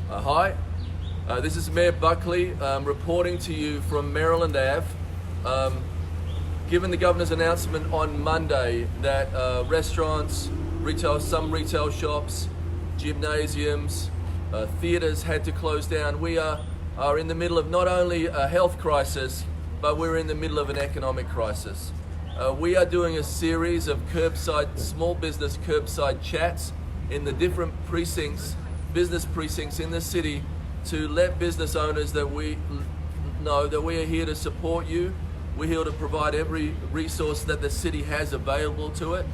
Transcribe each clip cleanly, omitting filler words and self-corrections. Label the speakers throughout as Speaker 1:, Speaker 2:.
Speaker 1: Hi, this is Mayor Buckley reporting to you from Maryland Ave. Given the Governor's announcement on Monday that restaurants, some retail shops, gymnasiums, theatres had to close down, we are in the middle of not only a health crisis, but we're in the middle of an economic crisis. We are doing a series of small business curbside chats in the different business precincts in the city to let business owners that we know that we are here to support you. We're here to provide every resource that the city has available to it.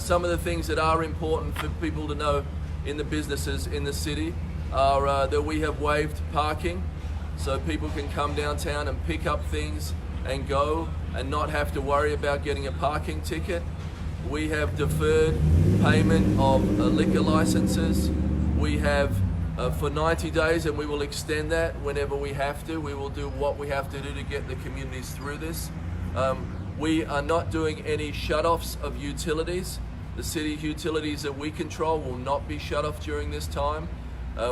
Speaker 1: Some of the things that are important for people to know in the businesses in the city are that we have waived parking so people can come downtown and pick up things and go and not have to worry about getting a parking ticket. We have deferred payment of liquor licenses. We have for 90 days, and we will extend that whenever we have to. We will do what we have to do to get the communities through this. We are not doing any shutoffs of utilities. The city utilities that we control will not be shut off during this time.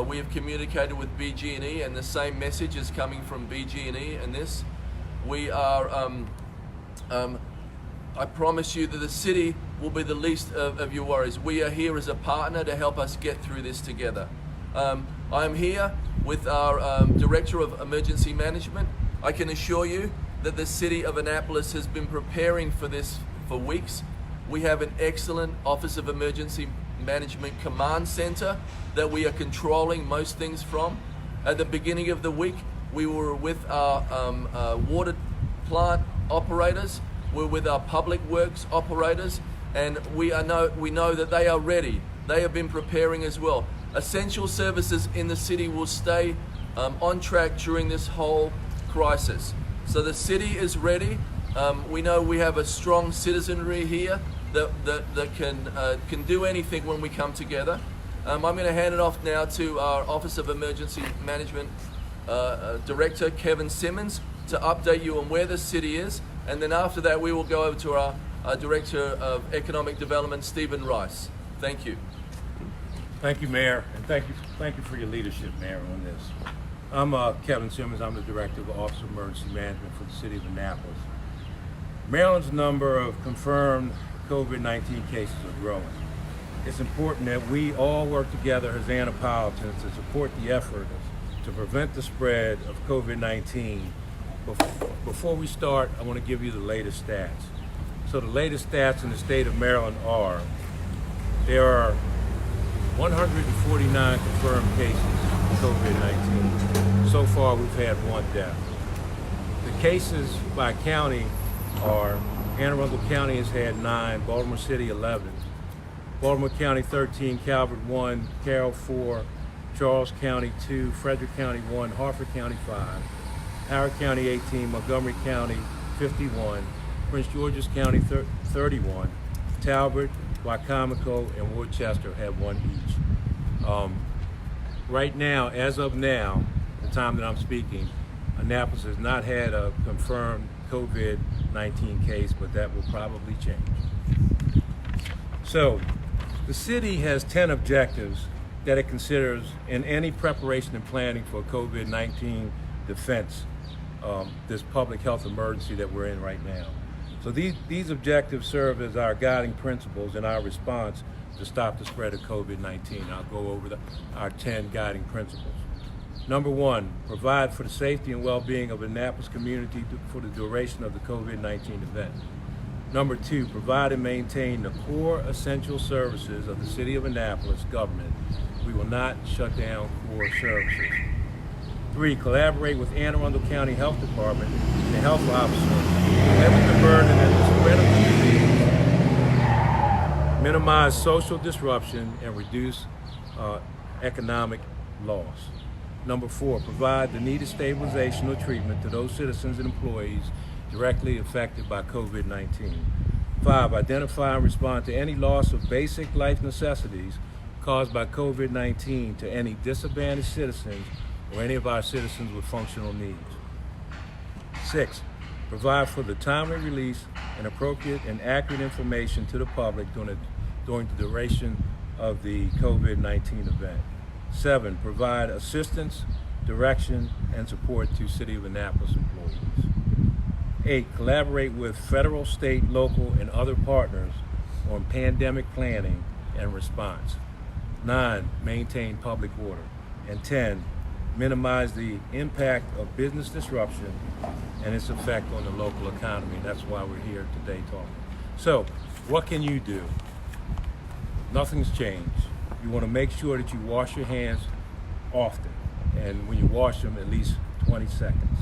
Speaker 1: We have communicated with BG&E, and the same message is coming from BG&E in this. We are, I promise you that the city will be the least of your worries. We are here as a partner to help us get through this together. I am here with our Director of Emergency Management. I can assure you that the City of Annapolis has been preparing for this for weeks. We have an excellent Office of Emergency Management Command Center that we are controlling most things from. At the beginning of the week, we were with our water plant operators, we're with our public works operators, and we know that they are ready. They have been preparing as well. Essential services in the city will stay on track during this whole crisis. So the city is ready. We know we have a strong citizenry here that can do anything when we come together. I'm going to hand it off now to our Office of Emergency Management Director, Kevin Simmons, to update you on where the city is. And then after that, we will go over to our Director of Economic Development, Stephen Rice. Thank you.
Speaker 2: Thank you, Mayor, and thank you for your leadership, Mayor, on this. I'm Kevin Simmons. I'm the Director of the Office of Emergency Management for the City of Annapolis. Maryland's number of confirmed COVID-19 cases are growing. It's important that we all work together as Annapolitans to support the effort to prevent the spread of COVID-19. Before we start, I want to give you the latest stats. So the latest stats in the state of Maryland are, there are 149 confirmed cases of COVID-19. So far, we've had one death. The cases by county are, Anne Arundel County has had 9, Baltimore City 11, Baltimore County 13, Calvert 1, Carroll 4, Charles County 2, Frederick County 1, Harford County 5, Howard County 18, Montgomery County 51, Prince George's County 31, Talbot, Wycomico, and Worcester have 1 each. Right now, as of now, the time that I'm speaking, Annapolis has not had a confirmed COVID-19 case, but that will probably change. So, the city has 10 objectives that it considers in any preparation and planning for COVID-19 defense, this public health emergency that we're in right now. So these objectives serve as our guiding principles in our response to stop the spread of COVID-19. I'll go over our 10 guiding principles. Number 1, provide for the safety and well-being of the Annapolis community for the duration of the COVID-19 event. Number 2, provide and maintain the core essential services of the City of Annapolis government. We will not shut down core services. 3, collaborate with Anne Arundel County Health Department and the health officer to limit the burden and the spread of the disease, minimize social disruption, and reduce economic loss. Number 4, provide the needed stabilization or treatment to those citizens and employees directly affected by COVID-19. 5, identify and respond to any loss of basic life necessities caused by COVID-19 to any disadvantaged citizens or any of our citizens with functional needs. 6, provide for the timely release and appropriate and accurate information to the public during the duration of the COVID-19 event. 7, provide assistance, direction, and support to City of Annapolis employees. 8, collaborate with federal, state, local, and other partners on pandemic planning and response. 9, maintain public order. And 10, minimize the impact of business disruption and its effect on the local economy. And that's why we're here today talking. So, what can you do? Nothing's changed. You want to make sure that you wash your hands often, and when you wash them, at least 20 seconds.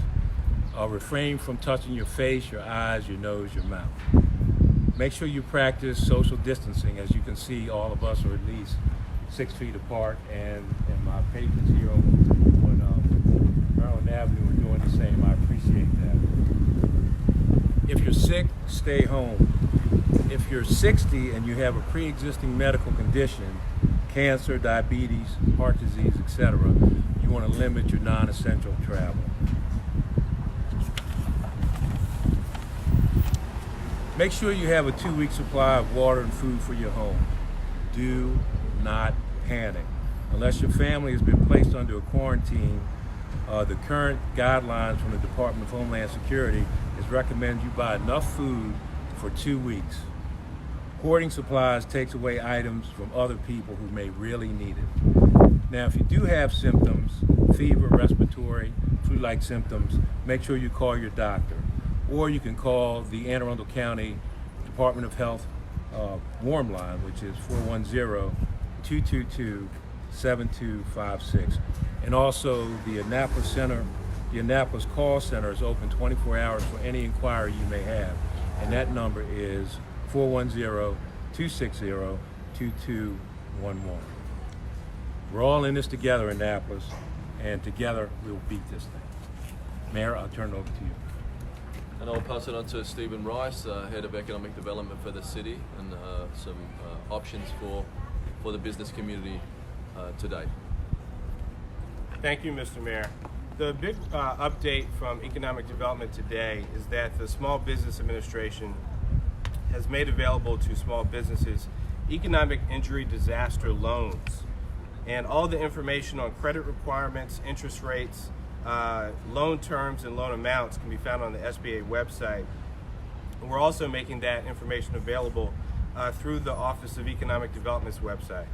Speaker 2: Refrain from touching your face, your eyes, your nose, your mouth. Make sure you practice social distancing. As you can see, all of us are at least 6 feet apart, and my patrons here on Maryland Avenue are doing the same. I appreciate that. If you're sick, stay home. If you're 60 and you have a pre-existing medical condition, cancer, diabetes, heart disease, etc., you want to limit your non-essential travel. Make sure you have a 2-week supply of water and food for your home. Do not panic. Unless your family has been placed under a quarantine, the current guidelines from the Department of Homeland Security is recommend you buy enough food for 2 weeks. Hoarding supplies takes away items from other people who may really need it. Now, if you do have symptoms, fever, respiratory, flu-like symptoms, make sure you call your doctor. Or you can call the Anne Arundel County Department of Health warm line, which is 410-222-7256. And also the Annapolis call center is open 24 hours for any inquiry you may have. And that number is 410-260-2211. We're all in this together in Annapolis, and together we'll beat this thing. Mayor, I'll turn it over to you.
Speaker 1: And I'll pass it on to Stephen Rice, Head of Economic Development for the city, and some options for the business community today.
Speaker 3: Thank you, Mr. Mayor. The big update from Economic Development today is that the Small Business Administration has made available to small businesses economic injury disaster loans. And all the information on credit requirements, interest rates, loan terms, and loan amounts can be found on the SBA website. And we're also making that information available through the Office of Economic Development's website.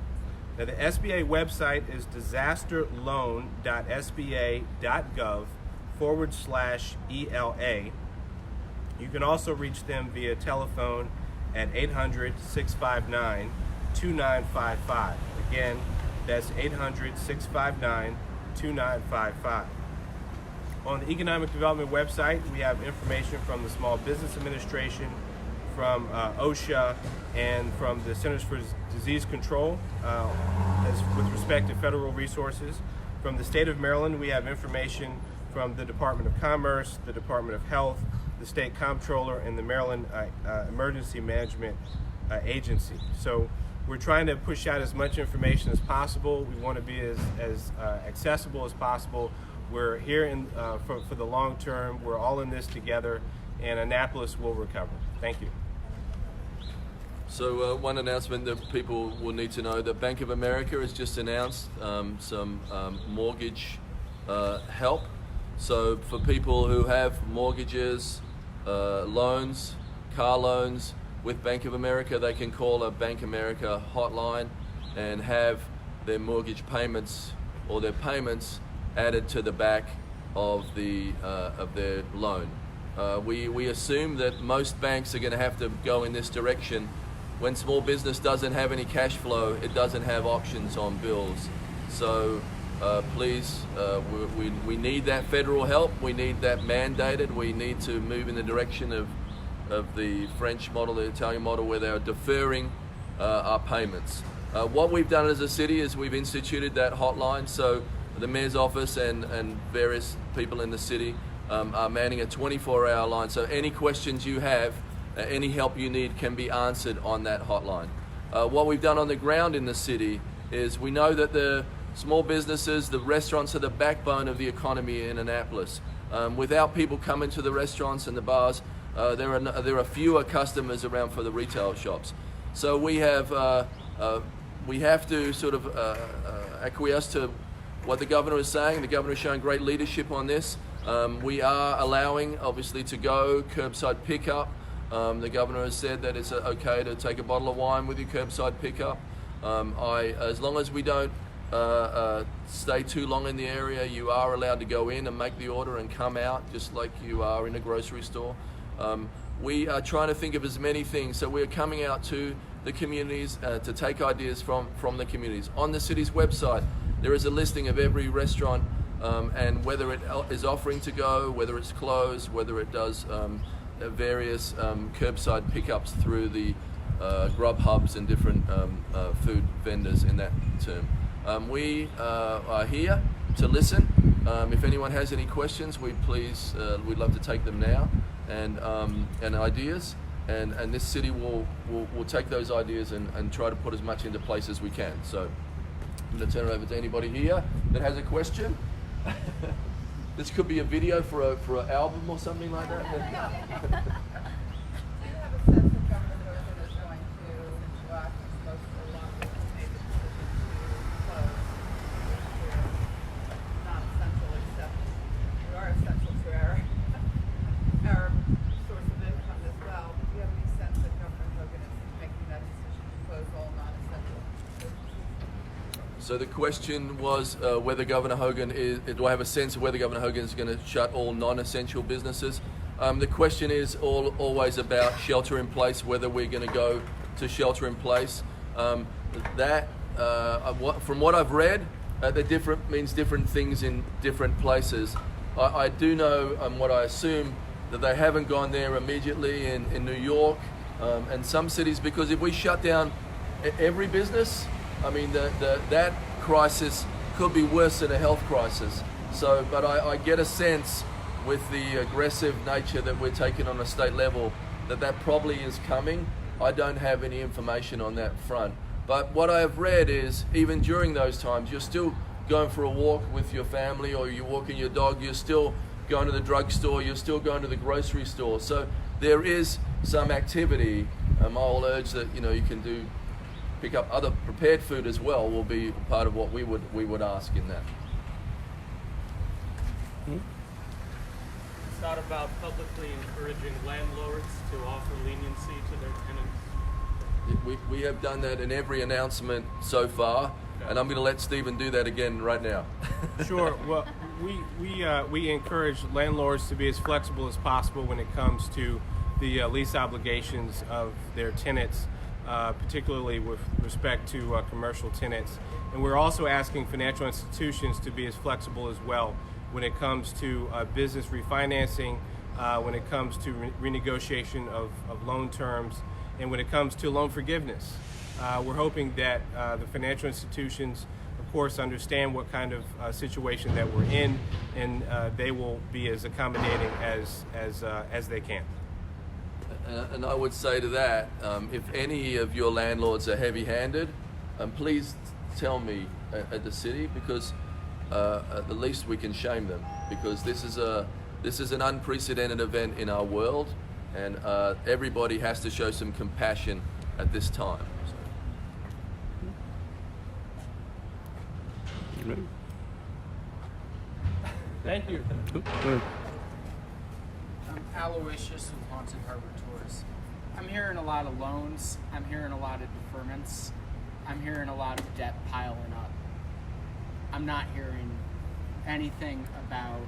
Speaker 3: Now, the SBA website is disasterloan.sba.gov/ELA. You can also reach them via telephone at 800-659-2955. Again, that's 800-659-2955. On the Economic Development website, we have information from the Small Business Administration, from OSHA, and from the Centers for Disease Control with respect to federal resources. From the state of Maryland, we have information from the Department of Commerce, the Department of Health, the State Comptroller, and the Maryland Emergency Management Agency. So we're trying to push out as much information as possible. We want to be as accessible as possible. We're here for the long term. We're all in this together, and Annapolis will recover. Thank you.
Speaker 1: So one announcement that people will need to know, that Bank of America has just announced some mortgage help. So for people who have mortgages, loans, car loans with Bank of America, they can call a Bank of America hotline and have their mortgage payments or their payments added to the back of their loan. We assume that most banks are going to have to go in this direction. When small business doesn't have any cash flow, it doesn't have options on bills. So please, we need that federal help. We need that mandated. We need to move in the direction of the French model, the Italian model, where they're deferring our payments. What we've done as a city is we've instituted that hotline. So the mayor's office and various people in the city are manning a 24-hour line. So any questions you have, any help you need can be answered on that hotline. What we've done on the ground in the city is we know that the small businesses, the restaurants are the backbone of the economy in Annapolis. Without people coming to the restaurants and the bars, there are fewer customers around for the retail shops. So we have to sort of acquiesce to what the governor is saying. The governor is showing great leadership on this. We are allowing, obviously, to go curbside pickup. The governor has said that it's okay to take a bottle of wine with your curbside pickup. As long as we don't stay too long in the area, you are allowed to go in and make the order and come out just like you are in a grocery store. We are trying to think of as many things, so we're coming out to the communities to take ideas from the communities. On the city's website, there is a listing of every restaurant and whether it is offering to go, whether it's closed, whether it does various curbside pickups through the grub hubs and different food vendors in that term. We are here to listen. If anyone has any questions, we'd love to take them now, and ideas, and this city will take those ideas and try to put as much into place as we can. So I'm going to turn it over to anybody here that has a question. This could be a video for an album or something like that.
Speaker 4: Do you have a sense that Governor Hogan is going to act as most along with maybe the decision to close non-essential, except we are essential to our source of income as well? Do you have any sense that Governor Hogan is making that decision to close all non-essential businesses?
Speaker 1: So the question was whether Governor Hogan do I have a sense of whether Governor Hogan is going to shut all non-essential businesses? The question is always about shelter in place, whether we're going to go to shelter in place. From what I've read, means different things in different places. I do know what I assume that they haven't gone there immediately in New York and some cities, because if we shut down every business, I mean, that crisis could be worse than a health crisis. So, but I get a sense with the aggressive nature that we're taking on a state level that probably is coming. I don't have any information on that front. But what I have read is even during those times, you're still going for a walk with your family, or you're walking your dog, you're still going to the drugstore, you're still going to the grocery store. So there is some activity. I'll urge that you can pick up other prepared food as well. Will be part of what we would ask in that.
Speaker 5: It's not about publicly encouraging landlords to offer leniency to their tenants.
Speaker 1: We have done that in every announcement so far, and I'm going to let Stephen do that again right now.
Speaker 3: Sure. Well, we encourage landlords to be as flexible as possible when it comes to the lease obligations of their tenants, particularly with respect to commercial tenants. And we're also asking financial institutions to be as flexible as well when it comes to business refinancing, when it comes to renegotiation of loan terms, and when it comes to loan forgiveness. We're hoping that the financial institutions, of course, understand what kind of situation that we're in, and they will be as accommodating as they can.
Speaker 1: And I would say to that, if any of your landlords are heavy-handed, please tell me at the city, because at the least we can shame them, because this is an unprecedented event in our world, and everybody has to show some compassion at this time.
Speaker 3: Thank you.
Speaker 6: I'm Aloysius with Haunted Harbor Tours. I'm hearing a lot of loans. I'm hearing a lot of deferments. I'm hearing a lot of debt piling up. I'm not hearing anything about...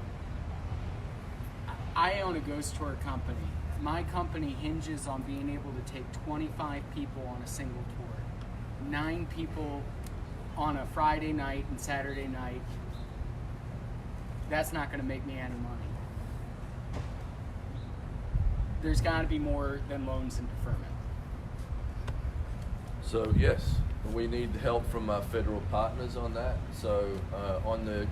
Speaker 6: I own a ghost tour company. My company hinges on being able to take 25 people on a single tour. 9 people on a Friday night and Saturday night. That's not going to make me any money. There's got to be more than loans and deferment.
Speaker 1: So yes, we need help from our federal partners on that. So on the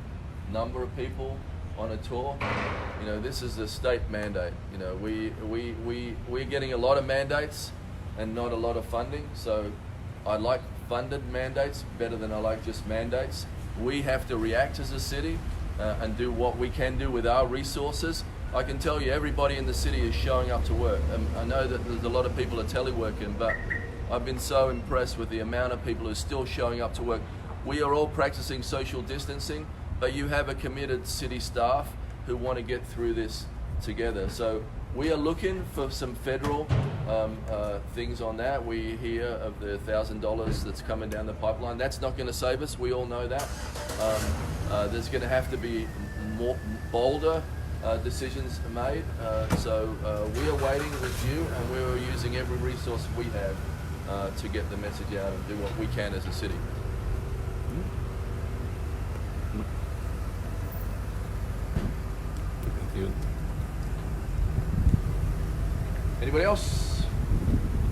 Speaker 1: number of people on a tour, this is a state mandate. We're getting a lot of mandates and not a lot of funding. So I like funded mandates better than I like just mandates. We have to react as a city and do what we can do with our resources. I can tell you everybody in the city is showing up to work. I know that there's a lot of people are teleworking, but I've been so impressed with the amount of people who are still showing up to work. we are all practicing social distancing, but you have a committed city staff who want to get through this together. So we are looking for some federal things on that. We hear of the $1,000 that's coming down the pipeline. That's not going to save us. We all know that. There's going to have to be more bolder decisions made. So we are waiting with you, and we are using every resource we have to get the message out and do what we can as a city.
Speaker 2: Thank you.
Speaker 1: Anybody else?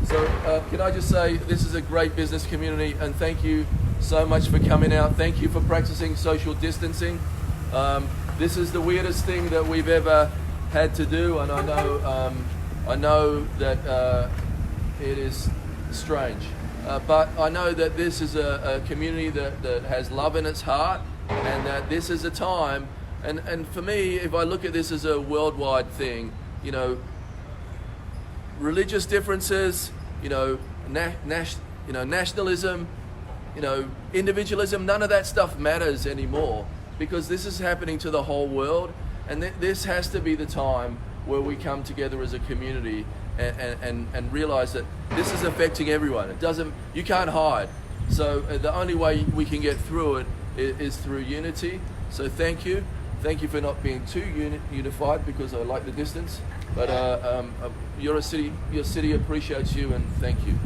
Speaker 1: So can I just say this is a great business community, and thank you so much for coming out. Thank you for practicing social distancing. This is the weirdest thing that we've ever had to do, and I know that it is strange, but I know that this is a community that has love in its heart, and that this is a time, and for me, if I look at this as a worldwide thing, you know, religious differences, you know, nationalism, you know, individualism, none of that stuff matters anymore, because this is happening to the whole world, and this has to be the time where we come together as a community and realize that this is affecting everyone. You can't hide. So the only way we can get through it is through unity. So thank you for not being too unified, because I like the distance, but your city appreciates you, and thank you.